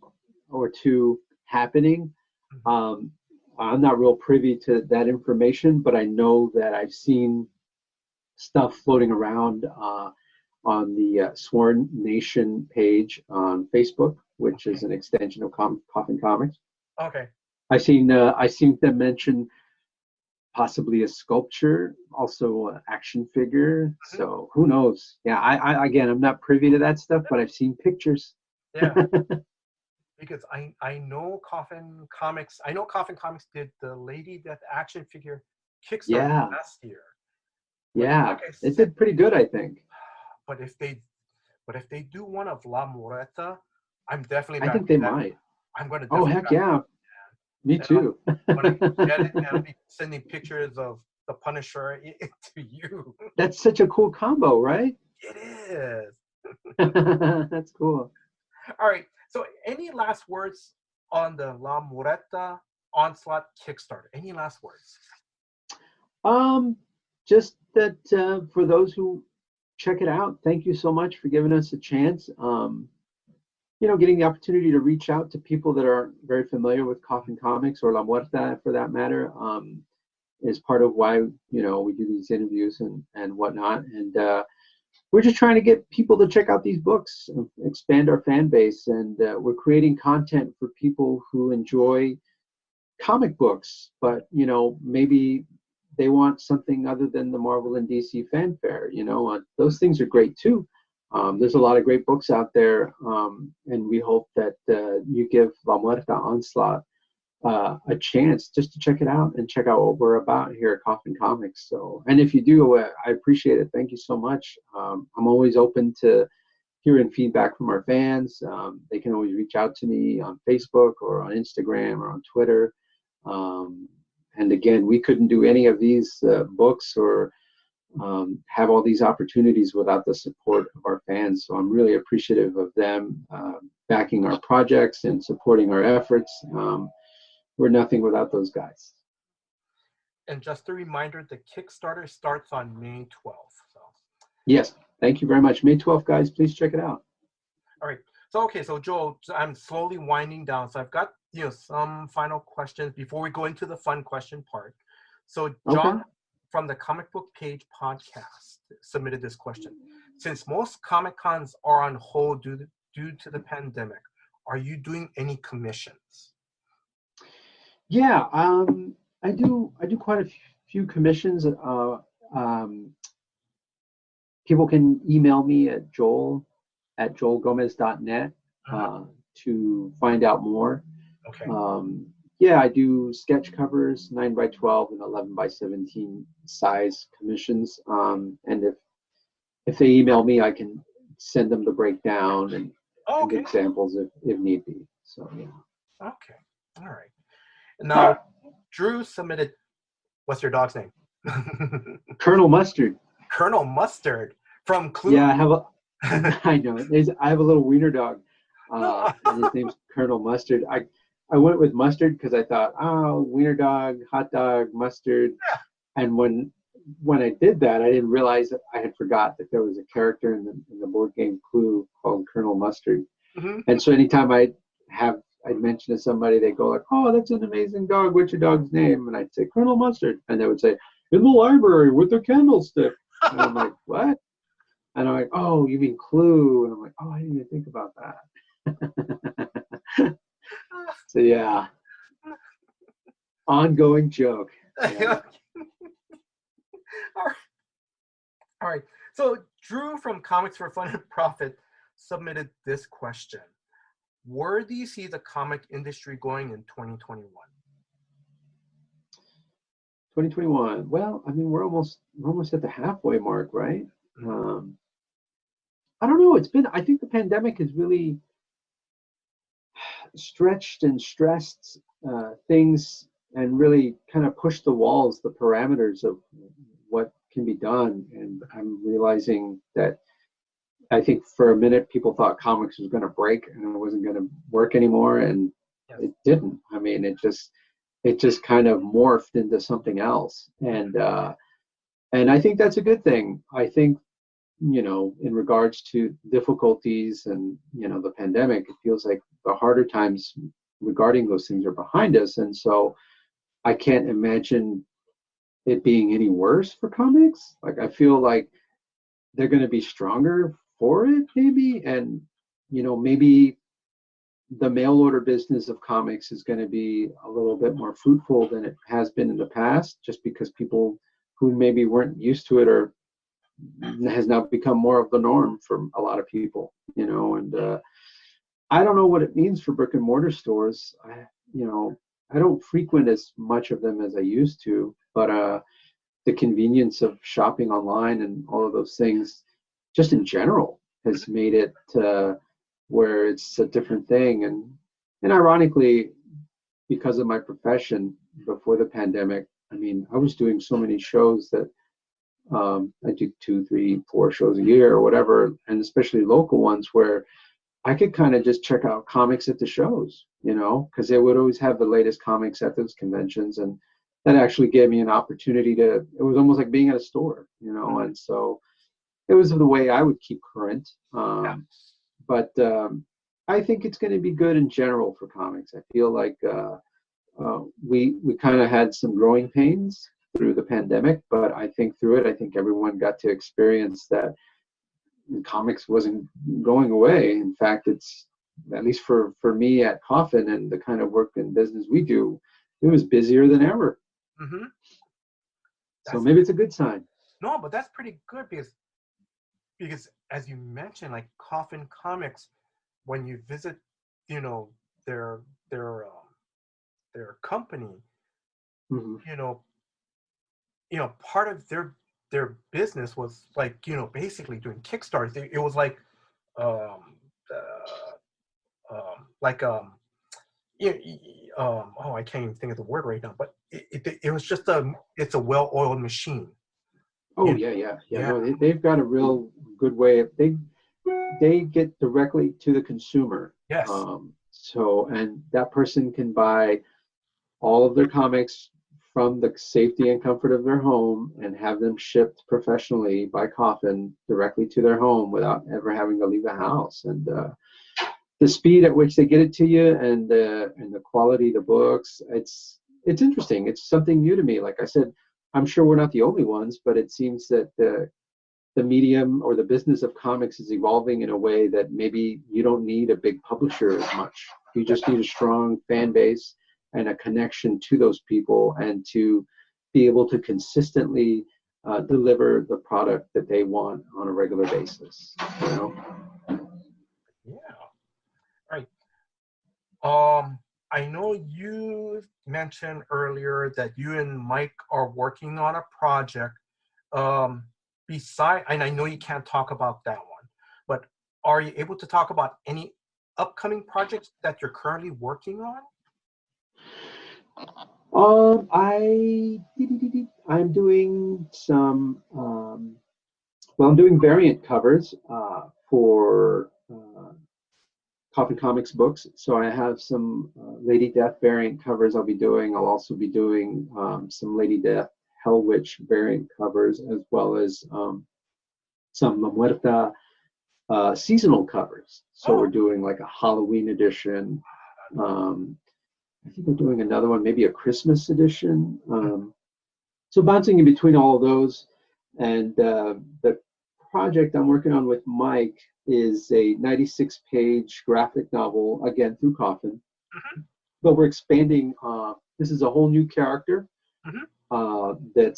or two happening. I'm not real privy to that information, but I know that I've seen stuff floating around on the Sworn Nation page on Facebook, which is an extension of Coffin Comics. Okay. I seen them mention possibly a sculpture, also an action figure. So who knows? Yeah, I again, I'm not privy to that stuff, but I've seen pictures. Yeah. Because I know Coffin Comics. I know Coffin Comics did the Lady Death action figure Kickstarter last year. Yeah, it did pretty good, I think. But if they do one of La Muerta, I'm definitely. I think they might. I'm going to. Oh heck yeah! Me too. When I get it, I'll be sending pictures of the Punisher to you. That's such a cool combo, right? It is. That's cool. All right. So, any last words on the La Muerta Onslaught Kickstarter? Any last words? Just that for those who check it out, thank you so much for giving us a chance. Getting the opportunity to reach out to people that aren't very familiar with Coffin Comics, or La Muerta for that matter, is part of why we do these interviews and whatnot. And we're just trying to get people to check out these books, expand our fan base, and we're creating content for people who enjoy comic books, but maybe they want something other than the Marvel and DC fanfare. Those things are great too. There's a lot of great books out there, and we hope that you give La Muerta Onslaught a chance just to check it out and check out what we're about here at Coffin Comics. So, and if you do, I appreciate it. Thank you so much. I'm always open to hearing feedback from our fans. They can always reach out to me on Facebook or on Instagram or on Twitter. And again, we couldn't do any of these books or have all these opportunities without the support of our fans. So I'm really appreciative of them backing our projects and supporting our efforts. We're nothing without those guys. And just a reminder, the Kickstarter starts on May 12th. So. Yes, thank you very much. May 12th, guys, please check it out. All right. So, okay, so Joel, I'm slowly winding down. So I've got, some final questions before we go into the fun question part. So John from the Comic Book Page podcast submitted this question. Since most Comic Cons are on hold due to the pandemic, are you doing any commissions? Yeah, I do quite a few commissions. People can email me at joel@joelgomez.net to find out more. Okay. Yeah, I do sketch covers, 9x12 and 11x17 size commissions. And if they email me, I can send them the breakdown and examples if need be. So yeah. Okay. All right. Now, Drew submitted, what's your dog's name? Colonel Mustard. Colonel Mustard from Clue. Yeah, I know. I have a little wiener dog, and his name's Colonel Mustard. I went with Mustard because I thought, wiener dog, hot dog, mustard. Yeah. And when I did that, I didn't realize that I had forgot that there was a character in the board game Clue called Colonel Mustard. Mm-hmm. And so anytime I'd mention to somebody, they go like, "Oh, that's an amazing dog. What's your dog's name?" And I'd say Colonel Mustard, and they would say, "In the library with the candlestick." And I'm like, "What?" And I'm like, "Oh, you mean Clue?" And I'm like, "Oh, I didn't even think about that." So yeah, ongoing joke. Yeah. All right. So Drew from Comics for Fun and Profit submitted this question. Where do you see the comic industry going in 2021? 2021. Well, I mean, we're almost at the halfway mark, right? Mm-hmm. I don't know. I think the pandemic has really stretched and stressed things and really kind of pushed the walls, the parameters of what can be done. And I'm realizing that I think for a minute people thought comics was going to break and it wasn't going to work anymore, and it didn't. I mean, it just kind of morphed into something else, and I think that's a good thing. I think in regards to difficulties and the pandemic, it feels like the harder times regarding those things are behind us, and so I can't imagine it being any worse for comics. Like I feel like they're going to be stronger for it, maybe, and maybe the mail order business of comics is going to be a little bit more fruitful than it has been in the past, just because people who maybe weren't used to it has now become more of the norm for a lot of people, and I don't know what it means for brick and mortar stores. I don't frequent as much of them as I used to, but the convenience of shopping online and all of those things, just in general, has made it where it's a different thing. And ironically, because of my profession before the pandemic, I mean, I was doing so many shows that I do 2, 3, 4 shows a year or whatever, and especially local ones where I could kind of just check out comics at the shows, because they would always have the latest comics at those conventions, and that actually gave me an opportunity it was almost like being at a store, and so it was the way I would keep current. But I think it's going to be good in general for comics. I feel like we kind of had some growing pains through the pandemic, but I think through it, I think everyone got to experience that comics wasn't going away. In fact, it's, at least for me at Coffin and the kind of work and business we do, it was busier than ever. Mm-hmm. So maybe it's a good sign. No, but that's pretty good because as you mentioned, like Coffin Comics, when you visit, you know, their company, Mm-hmm. You know, part of their business was like, you know, basically doing Kickstarters. It was like, um, like yeah, oh, I can't even think of the word right now, but it was just it's a well-oiled machine. Oh You yeah. Yeah. No, they've got a real good way of they get directly to the consumer. Yes. So, and that person can buy all of their comics from the safety and comfort of their home and have them shipped professionally by Coffin directly to their home without ever having to leave the house. And the speed at which they get it to you, and the quality of the books, it's interesting. It's something new to me. Like I said, I'm sure we're not the only ones, but it seems that the medium or the business of comics is evolving in a way that maybe you don't need a big publisher as much. You just need a strong fan base and a connection to those people, and to be able to consistently deliver the product that they want on a regular basis. You know? Yeah. Right. I know you mentioned earlier that you and Mike are working on a project. And I know you can't talk about that one, but are you able to talk about any upcoming projects that you're currently working on? I'm doing some. Well, I'm doing variant covers for Coffin Comics books. So I have some Lady Death variant covers I'll be doing. I'll also be doing some Lady Death Hell Witch variant covers, as well as some Muerta seasonal covers. So we're doing like a Halloween edition. I think we're doing another one, maybe a Christmas edition. So bouncing in between all of those. And the project I'm working on with Mike is a 96-page graphic novel, again through Coffin. Mm-hmm. But we're expanding. This is a whole new character that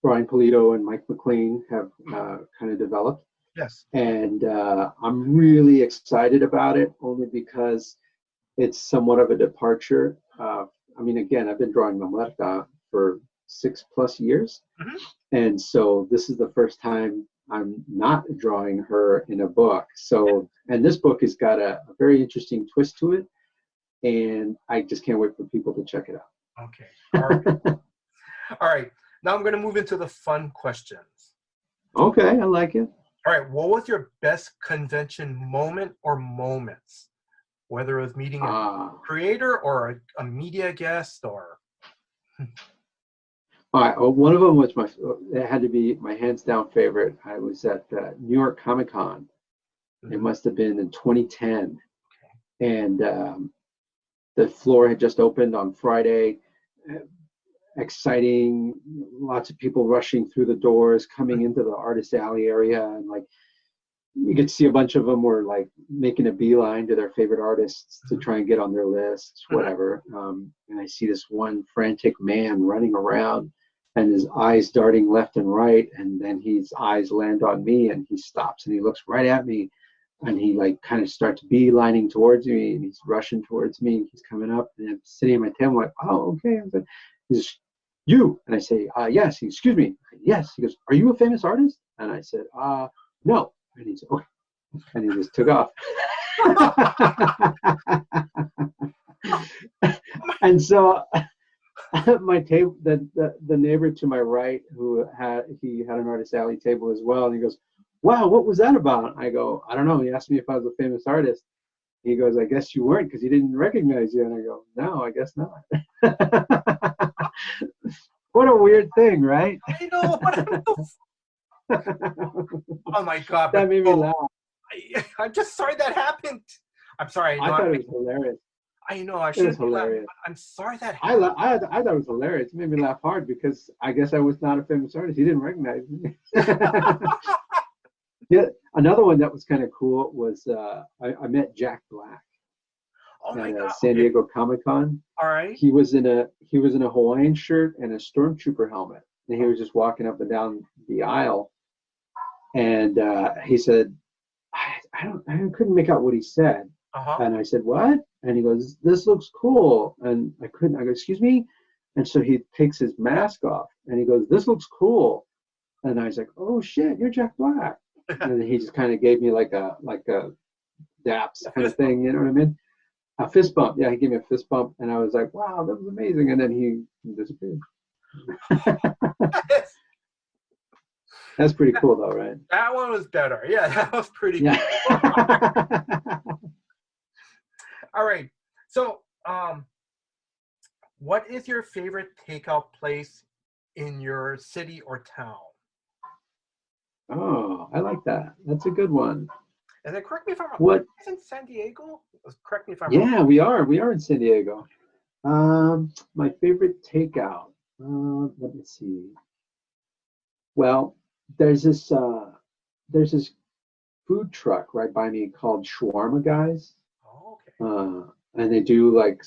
Brian Polito and Mike McLean have kind of developed. Yes. And I'm really excited about it, only because it's somewhat of a departure. I mean, again, I've been drawing Muerta for 6+ years. Mm-hmm. And so this is the first time I'm not drawing her in a book. So, and this book has got a very interesting twist to it. And I just can't wait for people to check it out. Okay. All right. All right. Now I'm going to move into the fun questions. Okay, I like it. All right. What was your best convention moment or moments? Whether it was meeting a creator or a media guest or... All right. Well, one of them was it had to be my hands down favorite. I was at New York Comic Con. Mm-hmm. It must have been in 2010. Okay. And the floor had just opened on Friday. Exciting, lots of people rushing through the doors, coming into the artist alley area, and like you could see a bunch of them were like making a beeline to their favorite artists to try and get on their lists, whatever. And I see this one frantic man running around, and his eyes darting left and right, and then his eyes land on me, and he stops and he looks right at me, and he like kind of starts beelining towards me, and he's rushing towards me. He's coming up, and I'm sitting at my table, I'm like, oh, okay. He's, you? And I say, yes. Excuse me. Yes. He goes, are you a famous artist? And I said, no. And he said, okay. And he just took off. And so my table, the neighbor to my right, he had an artist alley table as well, and he goes, wow, what was that about? I go, I don't know. He asked me if I was a famous artist. He goes, I guess you weren't, because he didn't recognize you. And I go, no, I guess not. What a weird thing, right? I know. Oh my God. That made me laugh. I'm just sorry that happened. I'm sorry. I thought it was hilarious. I know I It was shouldn't be laughing, hilarious. but I'm sorry that I thought it was hilarious. It made me laugh hard because I guess I was not a famous artist. He didn't recognize me. Yeah, another one that was kind of cool was I met Jack Black Oh my at God. San Okay. Diego Comic Con. All right. He was in a Hawaiian shirt and a stormtrooper helmet, and he Oh, was just walking up and down the aisle. And he said, I couldn't make out what he said. uh-huh. And I said, what? And he goes, this looks cool. And I go, excuse me? And so he takes his mask off and he goes, this looks cool. And I was like, oh shit, you're Jack Black. And he just kind of gave me like a daps A kind of fist bump. thing, you know what I mean? A fist bump. Yeah, he gave me a fist bump. And I was like, wow, that was amazing. And then he disappeared. That's pretty cool though, right? That one was better. Yeah, that was pretty Yeah. cool. All right. So, what is your favorite takeout place in your city or town? Oh, I like that. That's a good one. And then correct me if I'm wrong. What? Isn't San Diego? Correct me if I'm wrong. Yeah, we are. We are in San Diego. My favorite takeout. Let me see. Well, there's this food truck right by me called Shawarma Guys, Oh, okay. and they do like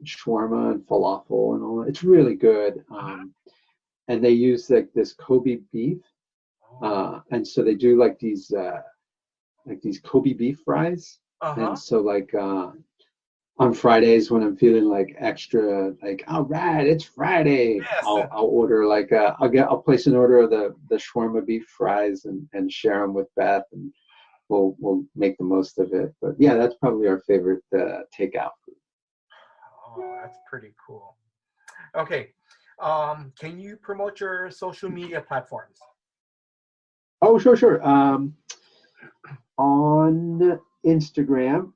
shawarma and falafel and all that. It's really good. And they use like this Kobe beef, Oh. and so they do like these Kobe beef fries. Uh-huh. And so like on Fridays when I'm feeling like extra, like, all right, it's Friday, Yes. I'll order like I'll place an order of the shawarma beef fries and share them with Beth, and we'll make the most of it. But yeah, that's probably our favorite takeout food. Oh, that's pretty cool. Okay. Can you promote your social media platforms? Oh, sure, sure. On Instagram,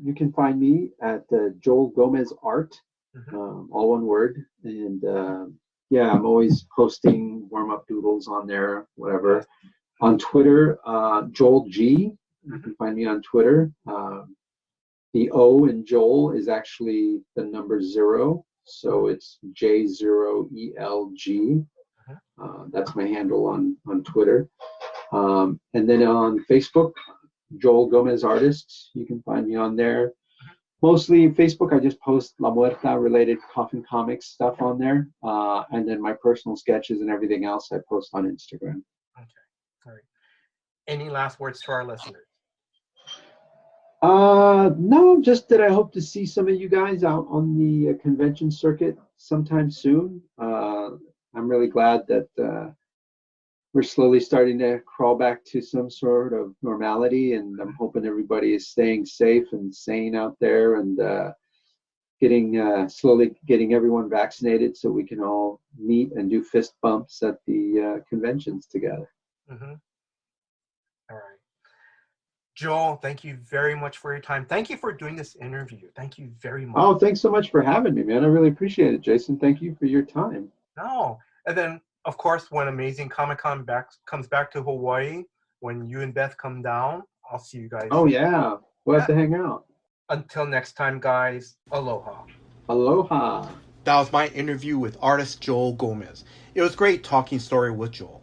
you can find me at Joel Gomez Art, Mm-hmm. all one word. And yeah, I'm always posting warm up doodles on there, whatever. Yes. On Twitter, Joel G. You Mm-hmm. can find me on Twitter. The O in Joel is actually the number 0. So it's J0ELG. That's my handle on Twitter. And then on Facebook, Joel Gomez Artist. You can find me on there. Mostly Facebook, I just post La Muerta related Coffin Comics stuff on there. And then my personal sketches and everything else I post on Instagram. Okay. All right. Any last words to our listeners? No, just that I hope to see some of you guys out on the convention circuit sometime soon. I'm really glad that we're slowly starting to crawl back to some sort of normality, and I'm hoping everybody is staying safe and sane out there, and slowly getting everyone vaccinated so we can all meet and do fist bumps at the conventions together. Mm-hmm. All right. Joel, thank you very much for your time. Thank you for doing this interview. Thank you very much. Oh, thanks so much for having me, man. I really appreciate it, Jason. Thank you for your time. No. And then, of course, when Amazing Comic Con comes back to Hawaii, when you and Beth come down, I'll see you guys. Oh, yeah. We'll have to hang out. Until next time, guys, aloha. Aloha. That was my interview with artist Joel Gomez. It was great talking story with Joel.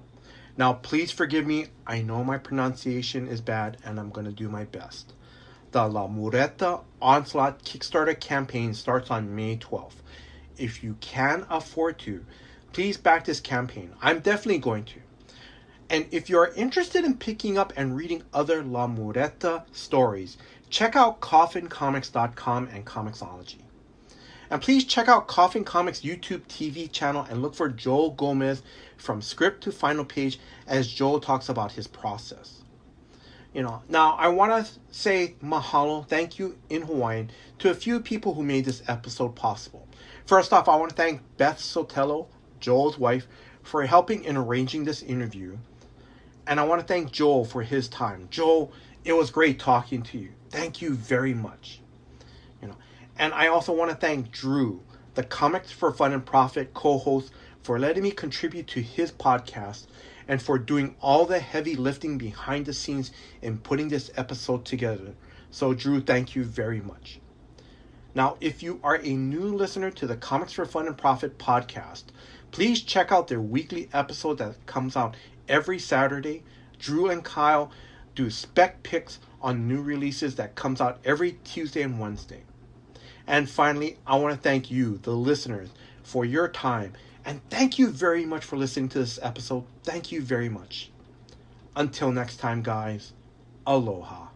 Now, please forgive me. I know my pronunciation is bad, and I'm going to do my best. The La Muerta Onslaught Kickstarter campaign starts on May 12th. If you can afford to, please back this campaign. I'm definitely going to. And if you are interested in picking up and reading other La Muerta stories, check out coffincomics.com and Comixology. And please check out Coffin Comics YouTube TV channel and look for Joel Gomez from script to final page as Joel talks about his process. Now I want to say mahalo, thank you in Hawaiian to a few people who made this episode possible. First off, I want to thank Beth Sotelo, Joel's wife, for helping in arranging this interview. And I want to thank Joel for his time. Joel, it was great talking to you. Thank you very much. And I also want to thank Drew, the Comics for Fun and Profit co-host, for letting me contribute to his podcast and for doing all the heavy lifting behind the scenes in putting this episode together. So Drew, thank you very much. Now, if you are a new listener to the Comics for Fun and Profit podcast, please check out their weekly episode that comes out every Saturday. Drew and Kyle do spec picks on new releases that comes out every Tuesday and Wednesday. And finally, I want to thank you, the listeners, for your time. And thank you very much for listening to this episode. Thank you very much. Until next time, guys, aloha.